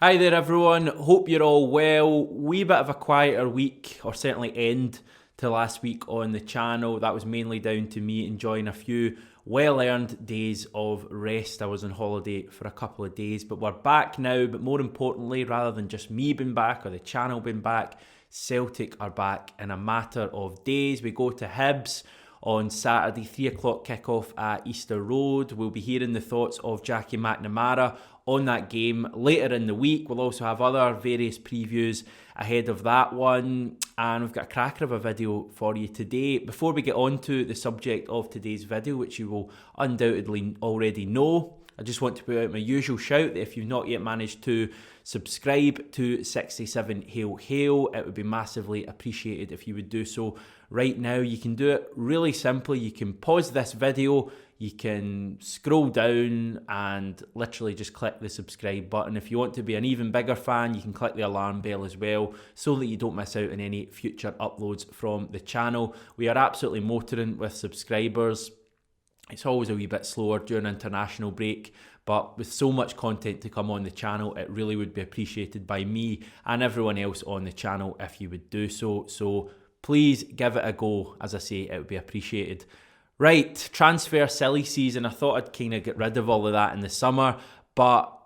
Hi there everyone, hope you're all well. Wee bit of a quieter week, or certainly end to last week on the channel. That was mainly down to me enjoying a few well-earned days of rest. I was on holiday for a couple of days, but we're back now. But more importantly, rather than just me being back or the channel being back, Celtic are back in a matter of days. We go to Hibs on Saturday, 3 o'clock kickoff at Easter Road. We'll be hearing the thoughts of Jackie McNamara on that game later in the week. We'll also have other various previews ahead of that one, and we've got a cracker of a video for you today. Before we get on to the subject of today's video, which you will undoubtedly already know, I just want to put out my usual shout that if you've not yet managed to subscribe to 67 Hail Hail, it would be massively appreciated if you would do so right now. You can do it really simply. You can pause this video, you can scroll down and literally just click the subscribe button. If you want to be an even bigger fan, you can click the alarm bell as well so that you don't miss out on any future uploads from the channel. We are absolutely motoring with subscribers. It's always a wee bit slower during international break, but with so much content to come on the channel, it really would be appreciated by me and everyone else on the channel if you would do so. So please give it a go. As I say, it would be appreciated. Right, transfer silly season. I thought I'd kind of get rid of all of that in the summer, but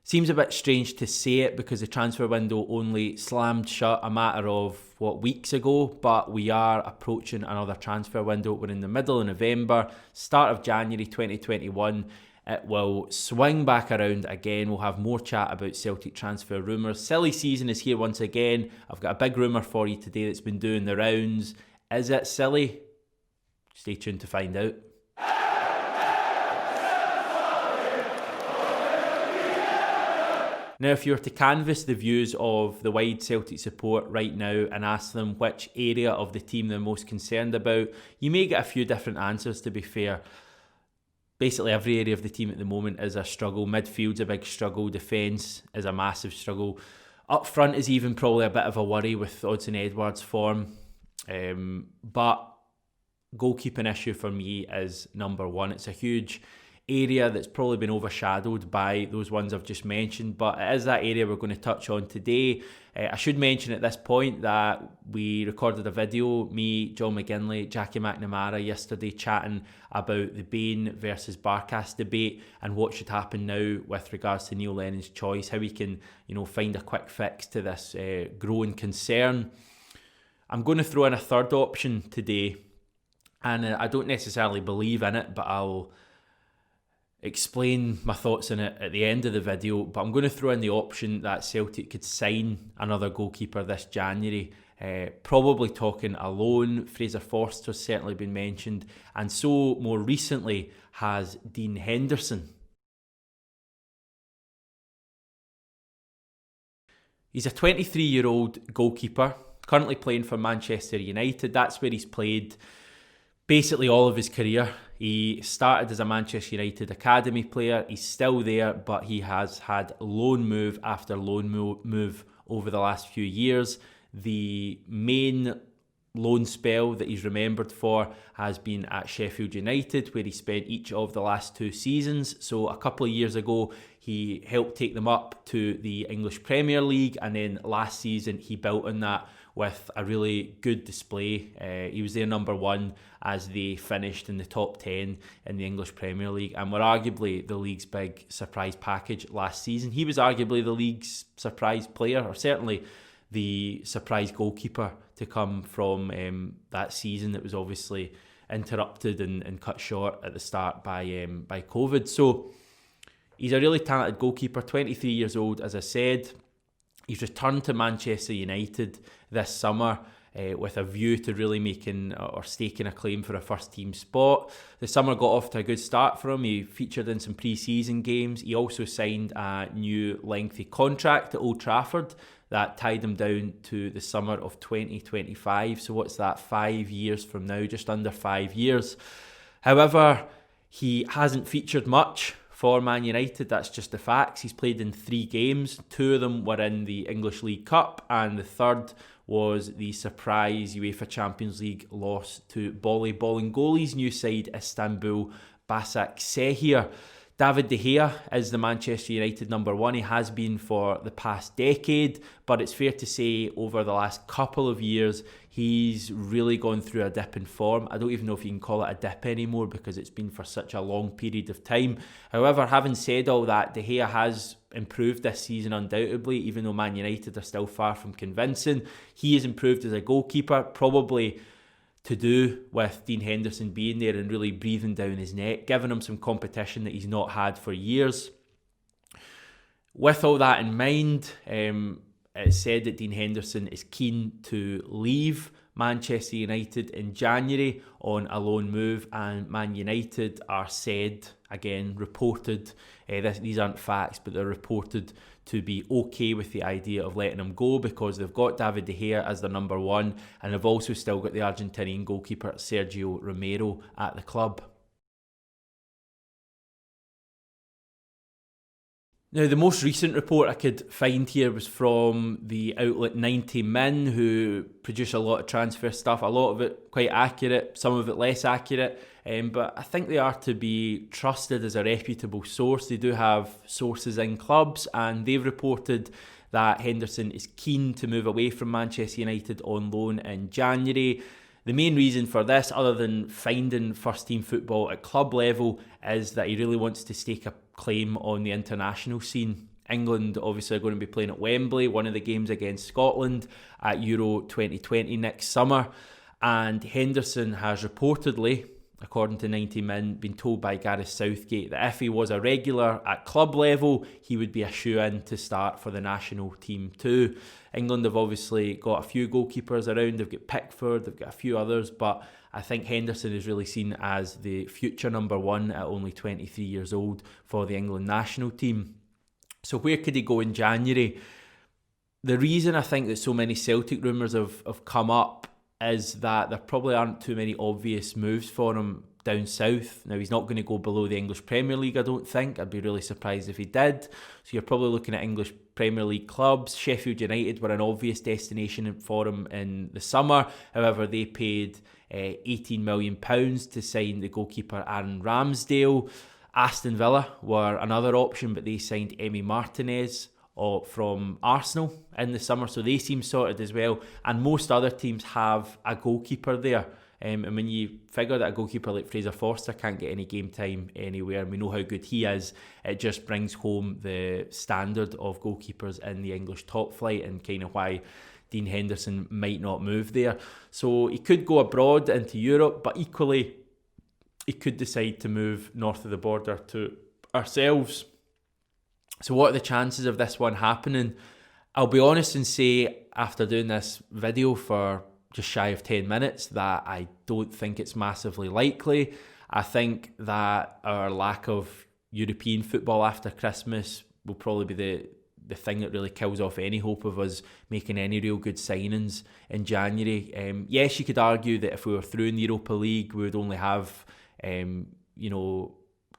seems a bit strange to say it because the transfer window only slammed shut a matter of, weeks ago, but we are approaching another transfer window. We're in the middle of November, start of January 2021. It will swing back around again. We'll have more chat about Celtic transfer rumours. Silly season is here once again. I've got a big rumour for you today that's been doing the rounds. Is it silly? Stay tuned to find out. Now, if you were to canvass the views of the wide Celtic support right now and ask them which area of the team they're most concerned about, you may get a few different answers, to be fair. Basically, every area of the team at the moment is a struggle. Midfield's a big struggle. Defence is a massive struggle. Up front is even probably a bit of a worry with Odsonne Edouard's form. But goalkeeping issue for me is number one. It's a huge area that's probably been overshadowed by those ones I've just mentioned, but it is that area we're going to touch on today. I should mention at this point that we recorded a video, me, John McGinley, Jackie McNamara, yesterday chatting about the Bain versus Barkas debate and what should happen now with regards to Neil Lennon's choice, how we can, find a quick fix to this growing concern. I'm going to throw in a third option today, and I don't necessarily believe in it, but I'll explain my thoughts on it at the end of the video. But I'm going to throw in the option that Celtic could sign another goalkeeper this January. Probably talking a loan. Fraser Forster's certainly been mentioned, and so more recently has Dean Henderson. He's a 23-year-old goalkeeper, currently playing for Manchester United. That's where he's played basically all of his career. He started as a Manchester United academy player. He's still there, but he has had loan move after loan move over the last few years. The main loan spell that he's remembered for has been at Sheffield United, where he spent each of the last 2 seasons. So a couple of years ago, he helped take them up to the English Premier League, and then last season he built on that with a really good display. He was their number one as they finished in the top 10 in the English Premier League and were arguably the league's big surprise package last season. He was arguably the league's surprise player, or certainly the surprise goalkeeper to come from that season that was obviously interrupted and cut short at the start by COVID. So he's a really talented goalkeeper, 23 years old, as I said. He's returned to Manchester United this summer with a view to really making or staking a claim for a first team spot. The summer got off to a good start for him. He featured in some pre-season games. He also signed a new lengthy contract at Old Trafford that tied him down to the summer of 2025. So what's that, 5 years from now, just under 5 years. However, he hasn't featured much for Man United. That's just the facts. He's played in 3 games. 2 of them were in the English League Cup, and the third was the surprise UEFA Champions League loss to Bolingoli's new side Istanbul Başakşehir. David De Gea is the Manchester United number one. He has been for the past decade, but it's fair to say over the last couple of years, he's really gone through a dip in form. I don't even know if you can call it a dip anymore because it's been for such a long period of time. However, having said all that, De Gea has improved this season undoubtedly, even though Man United are still far from convincing. He has improved as a goalkeeper, probably to do with Dean Henderson being there and really breathing down his neck, giving him some competition that he's not had for years. With all that in mind, it's said that Dean Henderson is keen to leave Manchester United in January on a loan move, and Man United are said, again reported, these aren't facts, but they're reported to be okay with the idea of letting him go because they've got David De Gea as their number one, and they've also still got the Argentinian goalkeeper Sergio Romero at the club. Now, the most recent report I could find here was from the outlet 90 Min, who produce a lot of transfer stuff, a lot of it quite accurate, some of it less accurate, but I think they are to be trusted as a reputable source. They do have sources in clubs, and they've reported that Henderson is keen to move away from Manchester United on loan in January. The main reason for this, other than finding first team football at club level, is that he really wants to stake a claim on the international scene. England obviously are going to be playing at Wembley, one of the games against Scotland at Euro 2020 next summer, and Henderson has reportedly, according to 90 Min, been told by Gareth Southgate that if he was a regular at club level, he would be a shoe-in to start for the national team too. England have obviously got a few goalkeepers around. They've got Pickford, they've got a few others, but I think Henderson is really seen as the future number one at only 23 years old for the England national team. So where could he go in January? The reason I think that so many Celtic rumours have come up is that there probably aren't too many obvious moves for him down south. Now, he's not going to go below the English Premier League, I don't think. I'd be really surprised if he did. So you're probably looking at English Premier League clubs. Sheffield United were an obvious destination for him in the summer. However, they paid £18 million to sign the goalkeeper Aaron Ramsdale. Aston Villa were another option, but they signed Emi Martinez from Arsenal in the summer, so they seem sorted as well. And most other teams have a goalkeeper there. And when you figure that a goalkeeper like Fraser Forster can't get any game time anywhere, and we know how good he is, it just brings home the standard of goalkeepers in the English top flight and kind of why Dean Henderson might not move there. So he could go abroad into Europe, but equally he could decide to move north of the border to ourselves. So what are the chances of this one happening? I'll be honest and say, after doing this video for just shy of 10 minutes, that I don't think it's massively likely. I think that our lack of European football after Christmas will probably be the thing that really kills off any hope of us making any real good signings in January. Yes, you could argue that if we were through in the Europa League, we would only have,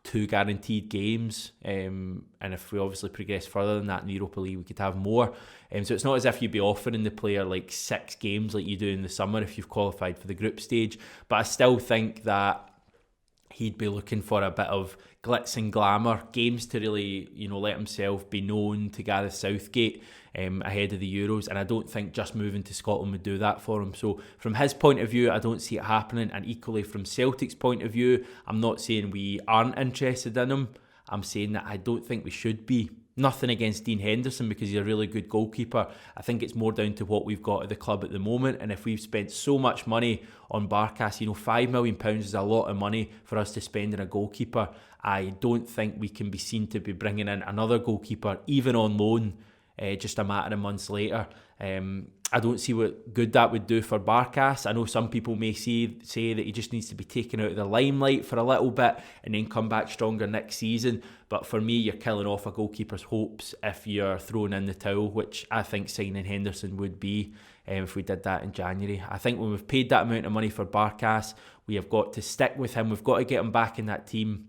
2 guaranteed games, and if we obviously progress further than that in the Europa League, we could have more. So it's not as if you'd be offering the player like 6 games like you do in the summer if you've qualified for the group stage. But I still think that he'd be looking for a bit of glitz and glamour, games to really, let himself be known to Gareth Southgate ahead of the Euros, and I don't think just moving to Scotland would do that for him. So from his point of view, I don't see it happening, and equally from Celtic's point of view, I'm not saying we aren't interested in him, I'm saying that I don't think we should be. Nothing against Dean Henderson because he's a really good goalkeeper. I think it's more down to what we've got at the club at the moment, and if we've spent so much money on Barkas, £5 million is a lot of money for us to spend on a goalkeeper. I don't think we can be seen to be bringing in another goalkeeper, even on loan, just a matter of months later. I don't see what good that would do for Barkas. I know some people may say that he just needs to be taken out of the limelight for a little bit and then come back stronger next season. But for me, you're killing off a goalkeeper's hopes if you're throwing in the towel, which I think signing Henderson would be if we did that in January. I think when we've paid that amount of money for Barkas, we have got to stick with him. We've got to get him back in that team.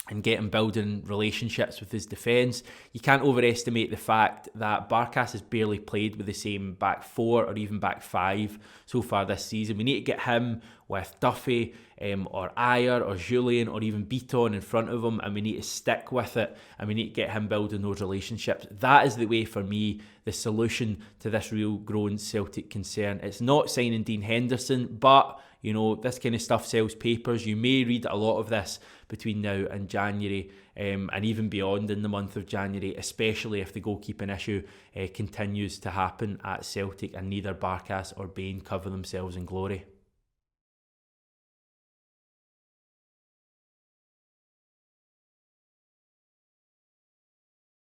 and getting building relationships with his defence. You can't overestimate the fact that Barkas has barely played with the same back four or even back five so far this season. We need to get him with Duffy or Ayer or Julian or even Beaton in front of him, and we need to stick with it, and we need to get him building those relationships. That is the way, for me, the solution to this real growing Celtic concern. It's not signing Dean Henderson, but you know, this kind of stuff sells papers. You may read a lot of this between now and January, and even beyond in the month of January, especially if the goalkeeping issue continues to happen at Celtic and neither Barkas or Bain cover themselves in glory.